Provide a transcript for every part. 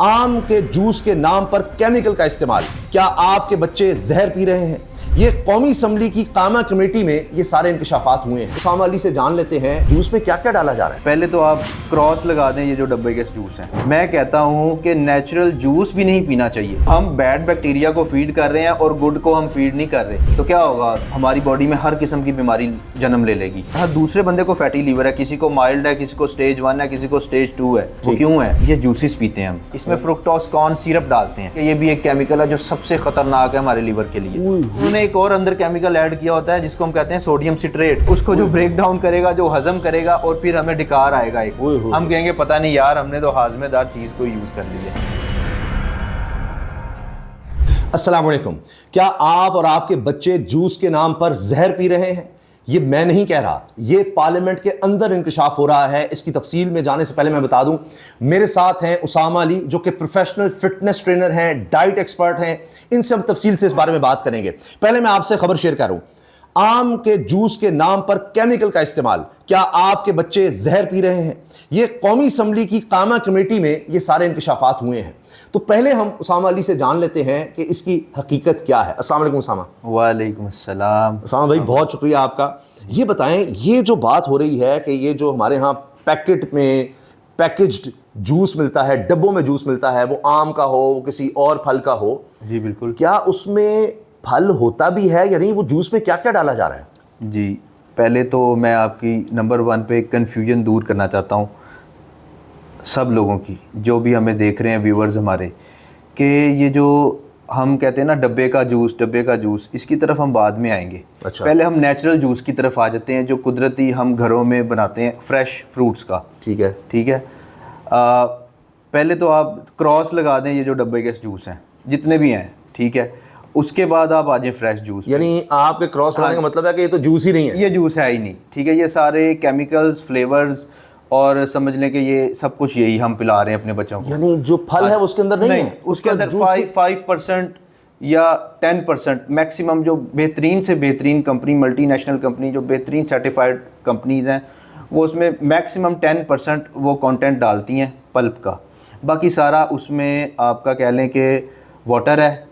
आम के जूस के नाम पर केमिकल का इस्तेमाल, क्या आपके बच्चे जहर पी रहे हैं? ये कौमी असम्बली की कामा कमेटी में ये सारे इंकशाफात हुए हैं। उसामा अली से जान लेते हैं जूस में क्या क्या डाला जा रहा है। पहले तो आप क्रॉस लगा दें ये जो डब्बे के जूस हैं। मैं कहता हूँ कि नेचुरल जूस भी नहीं पीना चाहिए। हम बैड बैक्टीरिया को फीड कर रहे हैं और गुड को हम फीड नहीं कर रहे, तो क्या होगा, हमारी बॉडी में हर किस्म की बीमारी जन्म ले लेगी। हाँ, दूसरे बंदे को फैटी लीवर है, किसी को माइल्ड है, किसी को स्टेज 1 है, किसी को स्टेज 2 है। वो क्यों है? ये जूसेस पीते हैं हम, इसमें फ्रुक्टोज कॉर्न सिरप डालते हैं। ये भी एक केमिकल है जो सबसे खतरनाक है हमारे लीवर के लिए। उन्होंने एक और अंदर केमिकल ऐड किया होता है जिसको हम कहते हैं सोडियम सिट्रेट। उसको जो ब्रेक डाउन करेगा, जो हजम करेगा, और फिर हमें डिकार आएगा एक। हम कहेंगे पता नहीं यार, हमने तो हाजमेदार चीज को यूज कर लिया। अस्सलाम वालेकुम। क्या आप और आपके बच्चे जूस के नाम पर जहर पी रहे हैं? ये मैं नहीं कह रहा, ये पार्लियामेंट के अंदर इंकशाफ हो रहा है। इसकी तफसील में जाने से पहले मैं बता दूं, मेरे साथ हैं उसामा अली जो कि प्रोफेशनल फिटनेस ट्रेनर हैं, डाइट एक्सपर्ट हैं। इनसे हम तफसील से इस बारे में बात करेंगे। पहले मैं आपसे खबर शेयर करूं, आम के जूस के नाम पर केमिकल का इस्तेमाल, क्या आपके बच्चे जहर पी रहे हैं? ये कौमी असम्बली की कामा कमेटी में ये सारे इंकशाफात हुए हैं। तो पहले हम उसामा अली से जान लेते हैं कि इसकी हकीकत क्या है। अस्सलाम वालेकुम उसामा। वालेकुम अस्सलाम। उसामा भाई, बहुत शुक्रिया आपका। ये बताएं, ये जो बात हो रही है कि ये जो हमारे यहाँ पैकेट में पैकेज्ड जूस मिलता है, डब्बों में जूस मिलता है, वो आम का हो, वो किसी और फल का हो, जी बिल्कुल, क्या उसमें फल होता भी है या नहीं? वो जूस में क्या क्या डाला जा रहा है? जी पहले तो मैं आपकी नंबर 1 पे कन्फ्यूजन दूर करना चाहता हूँ सब लोगों की, जो भी हमें देख रहे हैं व्यूअर्स हमारे, कि ये जो हम कहते हैं ना डब्बे का जूस, इसकी तरफ हम बाद में आएंगे। अच्छा। पहले हम नेचुरल जूस की तरफ आ जाते हैं, जो कुदरती हम घरों में बनाते हैं, फ्रेश फ्रूट्स का। ठीक है, ठीक है। पहले तो आप क्रॉस लगा दें ये जो डब्बे के जूस हैं जितने भी हैं, ठीक है। उसके बाद आप आ जाए फ्रेश जूस। यानी आपके क्रॉस लगाने का मतलब है कि ये तो जूस ही नहीं है, ये जूस है ही नहीं, ठीक है। ये सारे केमिकल्स, फ्लेवर्स और समझ लें कि ये सब कुछ यही हम पिला रहे हैं अपने बच्चों को। यानी जो फल है उसके अंदर नहीं है, उसके अंदर 5% या 10% मैक्सिमम, जो बेहतरीन से बेहतरीन कंपनी, मल्टीनेशनल कंपनी, जो बेहतरीन सर्टिफाइड कंपनीज हैं, वो उसमें मैक्सिमम 10% वो कंटेंट डालती हैं पल्प का। बाकी सारा उसमें आपका कह लें कि वाटर है,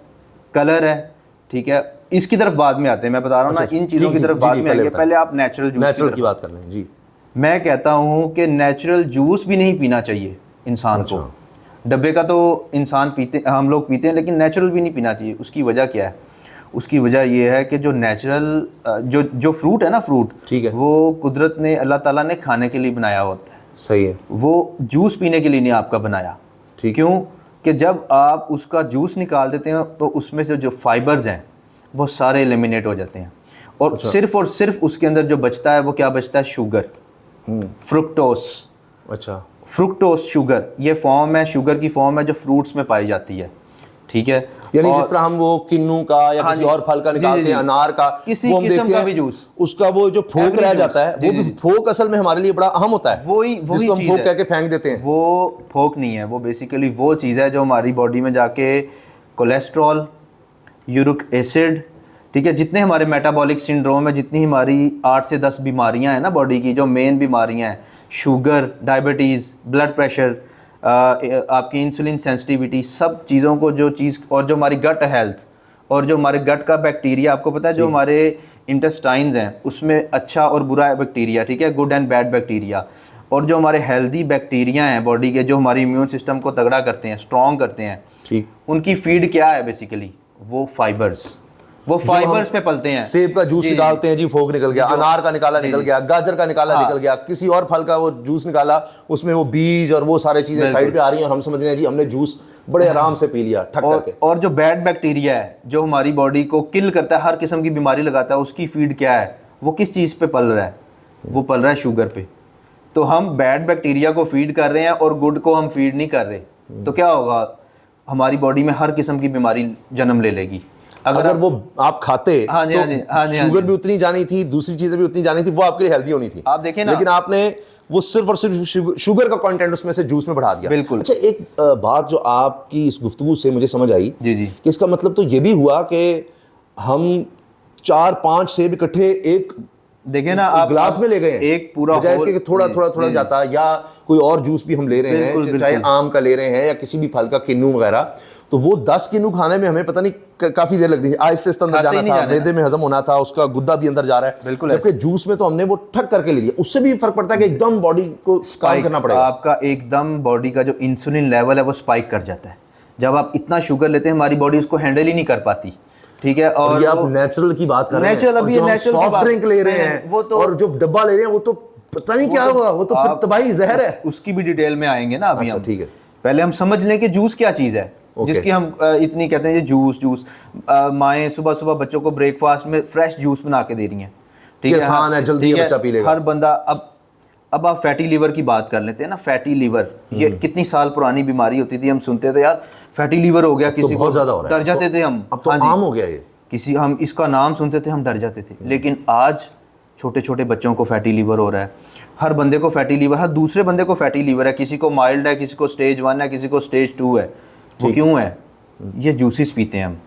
कलर है, ठीक है। इसकी तरफ बाद में आते हैं, मैं बता रहा हूँ ना, इन चीज़ों की तरफ बाद में आएंगे। पहले आप नेचुरल जूस की बात कर लें। जी, मैं कहता हूँ कि नेचुरल जूस भी नहीं पीना चाहिए इंसान को। डब्बे का तो इंसान पीते, हम लोग पीते हैं, लेकिन नेचुरल भी नहीं पीना चाहिए। उसकी वजह क्या है? उसकी वजह ये है कि जो नेचुरल जो फ्रूट है ना, फ्रूट, ठीक है, वो कुदरत ने, अल्लाह ताला ने खाने के लिए बनाया होता है। सही है। वो जूस पीने के लिए नहीं आपका बनाया। ठीक। क्यों? कि जब आप उसका जूस निकाल देते हैं तो उसमें से जो फाइबर्स हैं वो सारे एलिमिनेट हो जाते हैं, और सिर्फ और सिर्फ उसके अंदर जो बचता है वो क्या बचता है? Sugar, fructose. अच्छा, फ्रुक्टोस शुगर, ये फॉर्म है, शुगर की फॉर्म है जो फ्रूट्स में पाई जाती है, ठीक है। यानी जिस तरह हम वो किन्नू का या किसी और फल का निकालते हैं, अनार का, किसी किस्म का भी जूस, उसका वो जो फोक रह जाता है, वो भी फोक असल में हमारे लिए बड़ा अहम होता है। वही जिसको हम फोक कह के फेंक देते हैं। वो फोक नहीं है, वो बेसिकली वो चीज़ है जो हमारी बॉडी में जाके कोलेस्ट्रॉल, यूरिक एसिड, ठीक है, जितने हमारे मेटाबॉलिक सिंड्रोम है, जितनी हमारी 8 से 10 बीमारियां हैं ना बॉडी की, जो मेन बीमारियां हैं, शुगर, डायबिटीज़, ब्लड प्रेशर, आपकी इंसुलिन सेंसिटिविटी, सब चीज़ों को जो चीज़, और जो हमारी गट हेल्थ, और जो हमारे गट का बैक्टीरिया, आपको पता है जो हमारे इंटेस्टाइन्स हैं उसमें अच्छा और बुरा बैक्टीरिया, ठीक है, गुड एंड बैड बैक्टीरिया, और जो हमारे हेल्दी बैक्टीरिया हैं बॉडी के, जो हमारी इम्यून सिस्टम को तगड़ा करते हैं, स्ट्रॉन्ग करते हैं, ठीक, उनकी फीड क्या है? बेसिकली वो फाइबर्स, वो फाइबर्स पे पलते हैं। सेब का जूस निकालते हैं जी, फोक निकल गया, अनार का निकाला निकल गया, गाजर का निकाला निकल गया, किसी और फल का वो जूस निकाला, उसमें वो बीज और वो सारे चीजें साइड पे आ रही हैं, और हम समझ रहे हैं जी हमने जूस बड़े आराम से पी लिया ठक करके। और जो बैड बैक्टीरिया है जो हमारी बॉडी को किल करता है, हर किस्म की बीमारी लगाता है, उसकी फीड क्या है? वो किस चीज़ पे पल रहा है? वो पल रहा है शुगर पे। तो हम बैड बैक्टीरिया को फीड कर रहे हैं और गुड को हम फीड नहीं कर रहे, तो क्या होगा, हमारी बॉडी में हर किस्म की बीमारी जन्म ले लेगी। अगर वो आप खाते तो शुगर भी उतनी जानी थी, दूसरी चीजें भी उतनी जानी थी, वो आपके लिए हेल्दी होनी थी। आप देखें ना, लेकिन आपने वो सिर्फ और सिर्फ शुगर का कंटेंट उसमें से जूस में बढ़ा दिया। बिल्कुल। अच्छा, एक बात जो आपकी इस गुफ्तगू से मुझे समझ आई, जी जी, कि इसका मतलब तो ये भी हुआ कि हम 4-5 सेब इकट्ठे एक देखिए ना, आप ग्लास में ले गए हैं, एक पूरा बजाय इसके कि थोड़ा थोड़ा थोड़ा जाता, या कोई और जूस भी हम ले रहे हैं, चाहे आम का ले रहे हैं या किसी भी फल का, किन्नू वगैरह, तो वो 10 किन्नू खाने में हमें पता नहीं काफी देर लग रही है, आहिस्ते से अंदर जाना था, मैदे में हजम होना था, उसका गुद्दा भी अंदर जा रहा है। बिल्कुल, जबकि जूस में तो हमने वो ठक करके ले लिया, उससे भी फर्क पड़ता है कि एकदम बॉडी को काम करना पड़ेगा, आपका एकदम बॉडी का जो इंसुलिन लेवल है वो स्पाइक कर जाता है। जब आप इतना शुगर लेते हैं हमारी बॉडी उसको हैंडल ही नहीं कर पाती, ठीक है। और ये आप नेचुरल की बात कर रहे हैं, नेचुरल, अभी नेचुरल सॉफ्ट ड्रिंक ले रहे हैं वो तो, और जो डब्बा ले रहे हैं वो तो पता नहीं क्या होगा, वो तो फिर तबाही जहर है। उसकी भी डिटेल में आएंगे ना अभी। अच्छा, हम ठीक है, पहले हम समझ लें कि जूस क्या चीज़ है, जिसकी हम इतनी कहते हैं ये जूस जूस। माएँ सुबह सुबह बच्चों को ब्रेकफास्ट में फ्रेश जूस बना के दे रही हैं, ठीक है, आसान है, जल्दी बच्चा पी लेगा। हर बंदा अब आप फैटी लीवर की बात कर लेते हैं ना। फैटी लीवर ये कितनी साल पुरानी बीमारी होती थी, हम सुनते थे यार फैटी लीवर हो गया, किसी को डर जाते थे हम। अब तो आम हो गया ये, हम इसका नाम सुनते थे हम डर जाते थे, लेकिन आज छोटे छोटे बच्चों को फैटी लीवर हो रहा है, हर बंदे को फैटी लीवर, हर दूसरे बंदे को फैटी लीवर है, किसी को माइल्ड है, किसी को स्टेज 1 है, किसी को स्टेज 2 है। वो क्यों है? ये जूसेस पीते हैं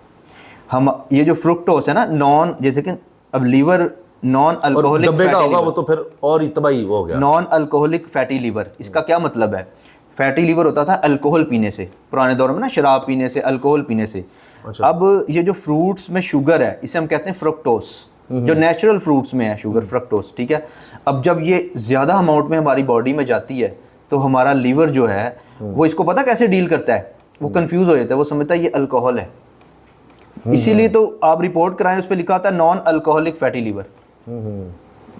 हम ये जो फ्रुक्टोस है ना, नॉन, जैसे कि अब लीवर नॉन अल्कोहलिक डब्बे का होगा वो तो फिर और तबाही हो गया। नॉन अल्कोहलिक फैटी लीवर, इसका क्या मतलब है? फैटी लीवर होता था अल्कोहल पीने से, पुराने दौर में ना, शराब पीने से, अल्कोहल पीने से। अच्छा। अब ये जो फ्रूट्स में शुगर है इसे हम कहते हैं फ्रुक्टोस, जो नेचुरल फ्रूट्स में है शुगर, फ्रुक्टोस, ठीक है। अब जब ये ज़्यादा अमाउंट में हमारी बॉडी में जाती है तो हमारा लीवर जो है वो इसको पता कैसे डील करता है, वो कंफ्यूज हो जाता है, वो समझता है ये अल्कोहल है। इसीलिए तो आप रिपोर्ट कराएं, उस पर लिखा होता है non alcoholic fatty liver.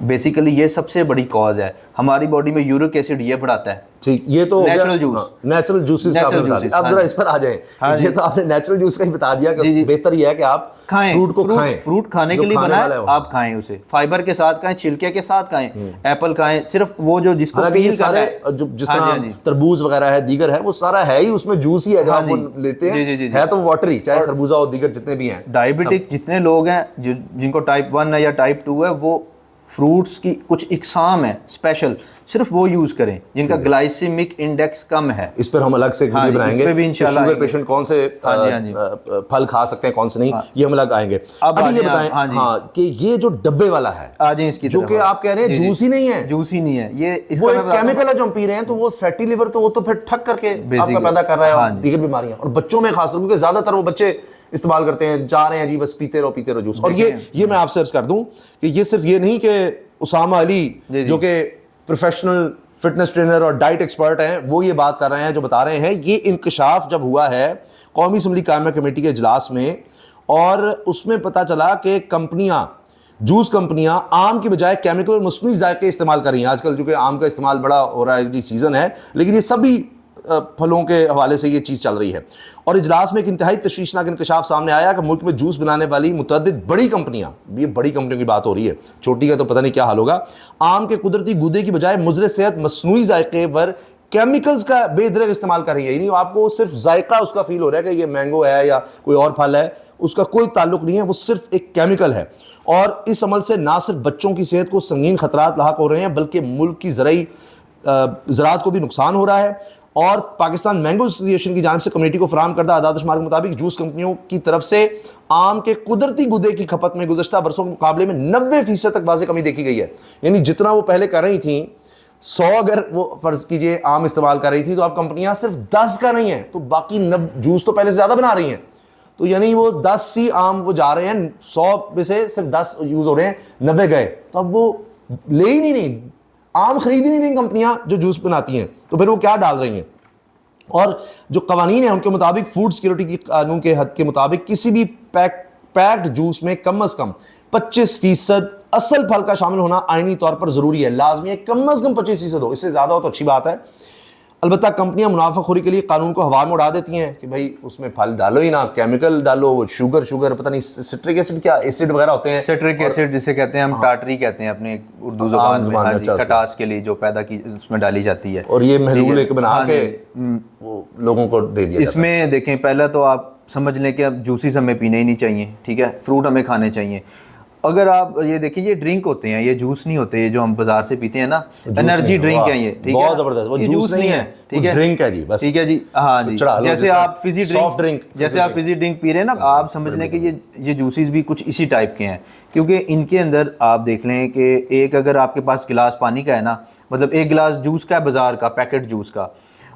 Basically ये सबसे बड़ी कॉज है, हमारी बॉडी में यूरिक एसिड ये बढ़ाता है। ठीक, ये तो नेचुरल जूस, नेचुरल जूसेस का आपने बता दिया। अब जरा इस पर आ जाएं। ये तो आपने नेचुरल जूस का ही बता दिया कि बेहतर ये है कि आप खाएं, फ्रूट को खाएं, फ्रूट खाने के लिए बना है, आप खाएं उसे, फाइबर के साथ खाएं, छिलके के साथ खाएं, एप्पल खाएं, सिर्फ वो जो जिसको ये सारे जिस तरह तरबूज वगैरह है, दीगर है, वो सारा है ही उसमें जूस ही है जो आप वो लेते हैं, है तो वाटर ही, चाहे खरबूजा हो, दीगर जितने भी हैं। डायबिटिक जितने लोग हैं जिनको टाइप 1 है या टाइप 2 है, वो फ्रूट्स की कुछ इकसाम है स्पेशल, सिर्फ वो यूज करें जिनका ग्लाइसेमिक इंडेक्स कम है। इस पर हम अलग से वीडियो बनाएंगे, इस पे भी इंशाल्लाह शुगर पेशेंट कौन से फल खा सकते हैं, कौन से नहीं, ये हम अलग आएंगे। अभी ये बताएं हाँ कि ये जो डब्बे वाला है, आज इसकी जो कि आप कह रहे हैं जूस ही नहीं है, जूस ही नहीं है, ये वो एक केमिकल है जो हम पी रहे हैं, तो वो फैटी लिवर तो वो तो फिर ठक करके आपका पैदा कर रहा है दीगर बीमारियां, और बच्चों में खासतौर क्योंकि ज्यादातर वो बच्चे इस्तेमाल करते हैं, जा रहे हैं जी बस पीते रहो जूस। और ये मैं आपसे अर्ज कर दूं कि ये सिर्फ ये नहीं कि उसामा अली जो कि प्रोफेशनल फिटनेस ट्रेनर और डाइट एक्सपर्ट हैं वो ये बात कर रहे हैं, जो बता रहे हैं, ये इंकशाफ जब हुआ है कौमी असम्बली कायमा कमेटी के इजलास में, और उसमें पता चला कि कंपनियां, जूस कंपनियां आम की बजाय केमिकल और मस्नूई जायके इस्तेमाल कर रही हैं। आजकल जो कि आम का इस्तेमाल बड़ा हो रहा है, सीजन है, लेकिन ये सभी फलों के हवाले से ये चीज़ चल रही है। और इजलास में एक इंतहाई तशवीशनाक इंकशाफ सामने आया कि मुल्क में जूस बनाने वाली मुतअद्दिद बड़ी कंपनियां, ये बड़ी कंपनियों की बात हो रही है, छोटी का तो पता नहीं क्या हाल होगा, आम के कुदरती गुदे की बजाय मुज़र सेहत मस्नूई जायके पर केमिकल्स का बेदरग इस्तेमाल कर रही है। यानी आपको सिर्फ जायका उसका फील हो रहा है कि ये मैंगो है या कोई और फल है, उसका कोई ताल्लुक नहीं है, वो सिर्फ एक केमिकल है। और इस अमल से ना सिर्फ बच्चों की सेहत को संगीन खतरात लाहक हो रहे हैं, बल्कि मुल्क की ज़राअत को भी नुकसान हो रहा है। और पाकिस्तान मैंगो एसोसिएशन की जानिब से कमेटी को फराहम करदा आदाद-ओ-शुमार के मुताबिक जूस कंपनियों की तरफ से आम के कुदरती गुदे की खपत में गुज़श्ता बरसों के मुकाबले में 90% तक वाज़ेह कमी देखी गई है। यानी जितना वो पहले कर रही थी, 100 अगर वो फर्ज कीजिए आम इस्तेमाल कर रही थी, तो अब कंपनियां सिर्फ 10 का नहीं है, तो बाकी जूस तो पहले से ज़्यादा बना रही हैं, तो यानी वो 10 ही आम वो जा रहे हैं, 100 में से सिर्फ 10 यूज़ हो रहे हैं, 90 गए, तो अब वो ले ही नहीं आम खरीद ही नहीं रही कंपनियां जो जूस बनाती हैं, तो फिर वो क्या डाल रही हैं। और जो कवानीन है उनके मुताबिक फूड सिक्योरिटी की कानून के हद के मुताबिक किसी भी पैक्ड जूस में कम अज़ कम 25% असल फल का शामिल होना आईनी तौर पर ज़रूरी है, लाजमी है, कम अज़ कम 25% हो, इससे ज़्यादा हो तो अच्छी बात है। अलबत्ता कंपनियां मुनाफाखोरी के लिए कानून को हवा में उड़ा देती हैं कि भाई उसमें फल डालो ही ना, केमिकल डालो, शुगर पता नहीं सिट्रिक एसिड क्या एसिड वगैरह होते हैं, सिट्रिक एसिड जिसे कहते हैं हम टाटरी कहते हैं अपने उर्दू ज़ुबान में, खटास के लिए जो पैदा की उसमें डाली जाती है, और ये महलूल एक बना के वो लोगों को दे दिया। इसमें देखें, पहले तो आप समझ लें कि अब जूसेस हमें पीने ही नहीं चाहिए, ठीक है, फ्रूट हमें खाने चाहिए। अगर आप ये देखिए, ये ड्रिंक होते हैं, ये जूस नहीं होते, ये जो हम बाजार से पीते हैं ना, एनर्जी ड्रिंक है ये, ठीक है, बहुत जबरदस्त, वो जूस नहीं है, ठीक है, ड्रिंक है जी, बस ठीक है जी, हाँ जी। जैसे आप फिजी ड्रिंक, जैसे आप फिजी ड्रिंक पी रहे हैं ना, आप समझ लें कि ये जूसेस भी कुछ इसी टाइप के हैं, क्योंकि इनके अंदर आप देख लें कि एक अगर आपके पास गिलास पानी का है ना, मतलब एक गिलास जूस का है बाजार का, पैकेट जूस का,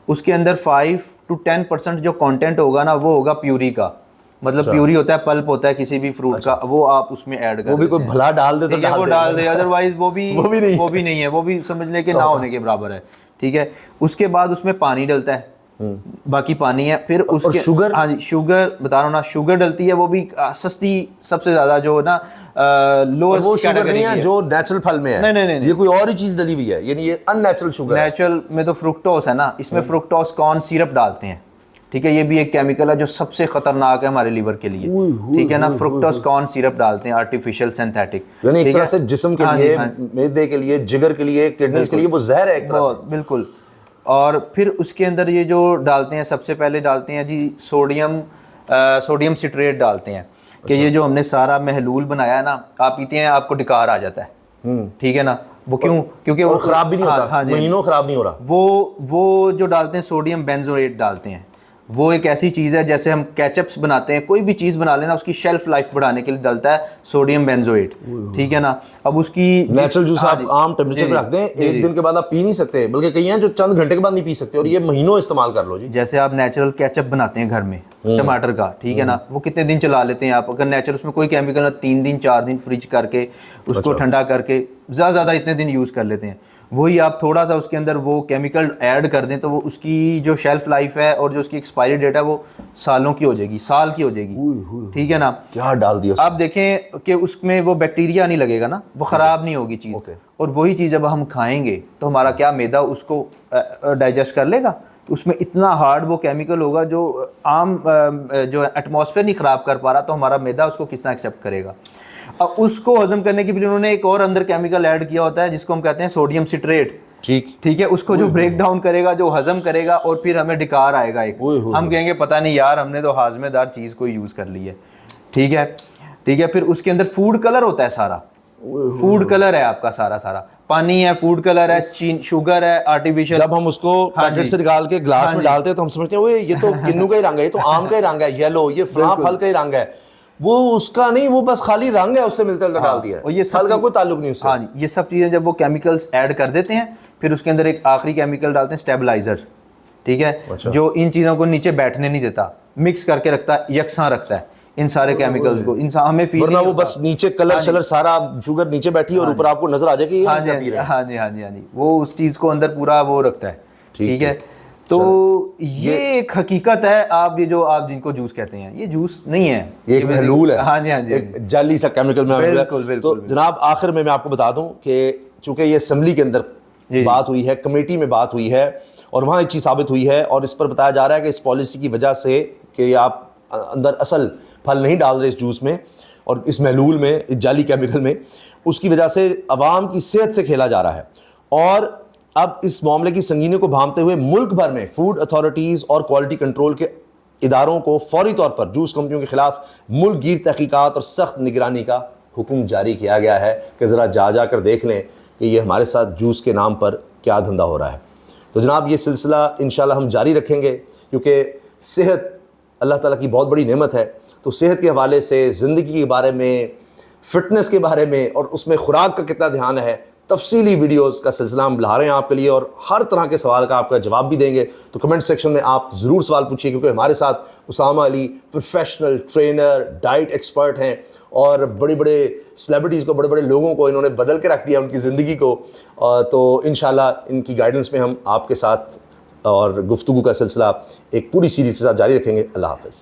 उसके अंदर 5 to 10% जो कंटेंट होगा ना, वो होगा प्यूरी का, मतलब प्यूरी होता है, पल्प होता है किसी भी फ्रूट का, वो आप उसमें ऐड कर, वो भी कोई भला डाल दे तो वो डाल दे, अदरवाइज वो भी नहीं है, वो भी समझ ले कि ना होने के बराबर है, ठीक है। उसके बाद उसमें पानी डलता है, बाकी पानी है, फिर उसके शुगर, हाँ जी, शुगर बता रहा हूँ ना, शुगर डलती है, वो भी सस्ती, सबसे ज्यादा जो ना लोएस्ट, वो शुगर नहीं है जो नेचुरल फल में है, नहीं, ये कोई और ही चीज डली हुई है, यानी ये अननेचुरल शुगर है। नेचुरल में तो फ्रुक्टोस है ना, इसमें फ्रुक्टोस कॉर्न सिरप डालते हैं, ठीक है, ये भी एक केमिकल है जो सबसे खतरनाक है हमारे लीवर के लिए, ठीक है ना, फ्रुक्टोस कॉर्न सिरप डालते हैं, आर्टिफिशियल सिंथेटिक, यानी एक तरह से जिस्म के लिए, मैदे के लिए, जिगर के लिए, किडनीज के लिए वो जहर है एक तरह से, बिल्कुल। और फिर उसके अंदर ये जो डालते हैं, सबसे पहले डालते हैं जी सोडियम सिट्रेट डालते हैं, कि ये जो हमने सारा महलूल बनाया है ना, आप पीते हैं आपको डकार आ जाता है, ठीक है ना, वो क्यों, क्योंकि वो खराब भी नहीं होता, हाँ, महीनों खराब नहीं हो रहा, वो जो डालते हैं सोडियम बेंजोएट डालते हैं, वो एक ऐसी चीज़ है, जैसे हम केचप्स बनाते हैं, कोई भी चीज़ बना लेना, उसकी शेल्फ लाइफ बढ़ाने के लिए डलता है सोडियम बेंजोएट, ठीक है ना। अब उसकी नेचुरल जूस आप आम टेम्परेचर पे रख दें, एक दिन के बाद आप पी नहीं सकते, बल्कि कई हैं जो चंद घंटे के बाद नहीं पी सकते, और ये महीनों इस्तेमाल कर लो जी। जैसे आप नेचुरल केचप बनाते हैं घर में टमाटर का, ठीक है ना, वो कितने दिन चला लेते हैं आप, अगर नेचुरल उसमें कोई केमिकल ना, 3 दिन 4 दिन फ्रिज करके उसको ठंडा करके ज़्यादा इतने दिन यूज़ कर लेते हैं, वही आप थोड़ा सा उसके अंदर वो केमिकल ऐड कर दें तो वो उसकी जो शेल्फ लाइफ है और जो उसकी एक्सपायरी डेट है वो सालों की हो जाएगी, साल की हो जाएगी, ठीक है ना। क्या डाल दिया आप देखें कि उसमें वो बैक्टीरिया नहीं लगेगा ना, वो ख़राब नहीं होगी चीज़, और वही चीज़ जब हम खाएंगे तो हमारा क्या मैदा उसको डाइजेस्ट कर लेगा, उसमें इतना हार्ड वो केमिकल होगा जो आम जो एटमॉस्फेयर नहीं ख़राब कर पा रहा, तो हमारा मैदा उसको किस तरह एक्सेप्ट करेगा। अब उसको हजम करने के लिए उन्होंने एक और अंदर केमिकल ऐड किया होता है जिसको हम कहते हैं सोडियम सिट्रेट, ठीक है, उसको जो ब्रेक डाउन करेगा, जो हजम करेगा, और फिर हमें डकार आएगा एक, हम कहेंगे पता नहीं यार, हमने तो हाजमेदार चीज़ को यूज़ कर ली है, ठीक है। फिर उसके अंदर फूड कलर होता है, सारा फूड कलर है आपका, सारा पानी है, फूड कलर है, शुगर है, आर्टिफिशियल। जब हम उसको पैकेट से निकाल के ग्लास में डालते हैं तो हम समझते हैं ये तो किन्नू का ही रंग है, ये तो आम का ही रंग है, येलो, ये फलां फल का ही रंग है, वो उसका नहीं, वो बस खाली रंग है, उससे मिलता डाल दिया है, और ये फल का कोई ताल्लुक नहीं उससे। हाँ जी, ये सब चीज़ें जब वो केमिकल्स ऐड कर देते हैं, फिर उसके अंदर एक आखिरी केमिकल डालते हैं स्टेबलाइजर, ठीक है, जो इन चीज़ों को नीचे बैठने नहीं देता, मिक्स करके रखता है, यकसां रखता है इन सारे केमिकल्स को, इंसान हमें फील, वरना वो बस नीचे कलर शलर सारा शुगर नीचे बैठी और ऊपर आपको नजर आ जाएगी ये क्या पी रहे हैं। हाँ जी, वो उस चीज़ को अंदर पूरा वो रखता है, ठीक है। तो ये एक हकीकत है, आप ये जो आप जिनको जूस कहते हैं, ये जूस नहीं है, ये एक महलूल है, हाँ जी, एक जाली सा केमिकल में। बिल्कुल। तो जनाब आखिर में मैं आपको बता दूं कि चूंकि ये असेंबली के अंदर बात हुई है, कमेटी में बात हुई है, और वहाँ एक चीज़ साबित हुई है, और इस पर बताया जा रहा है कि इस पॉलिसी की वजह से कि आप अंदर असल फल नहीं डाल रहे इस जूस में और इस महलूल में, इस जाली केमिकल में, उसकी वजह से अवाम की सेहत से खेला जा रहा है। और अब इस मामले की संगीनी को भांपते हुए मुल्क भर में फूड अथॉरिटीज़ और क्वालिटी कंट्रोल के इदारों को फौरी तौर पर जूस कंपनियों के खिलाफ मुल्क गिर तहकीकात और सख्त निगरानी का हुक्म जारी किया गया है कि ज़रा जा कर देख लें कि ये हमारे साथ जूस के नाम पर क्या धंधा हो रहा है। तो जनाब ये सिलसिला इंशाल्लाह हम जारी रखेंगे, क्योंकि सेहत अल्लाह ताला की बहुत बड़ी नेमत है। तो सेहत के हवाले से, ज़िंदगी के बारे में, फ़िटनेस के बारे में, और उसमें खुराक का कितना ध्यान है, तफसीली वीडियोस का सिलसिला हम ला रहे हैं आपके लिए, और हर तरह के सवाल का आपका जवाब भी देंगे। तो कमेंट सेक्शन में आप ज़रूर सवाल पूछिए, क्योंकि हमारे साथ Usama Ali professional trainer, diet expert हैं, और बड़े बड़े सेलिब्रिटीज़ को, बड़े बड़े लोगों को इन्होंने बदल के रख दिया उनकी ज़िंदगी को। तो इंशाल्लाह इनकी गाइडेंस में हम आपके साथ और गुफ्तगू का सिलसिला एक पूरी सीरीज़ के साथ जारी रखेंगे। अल्लाह हाफ़िज़।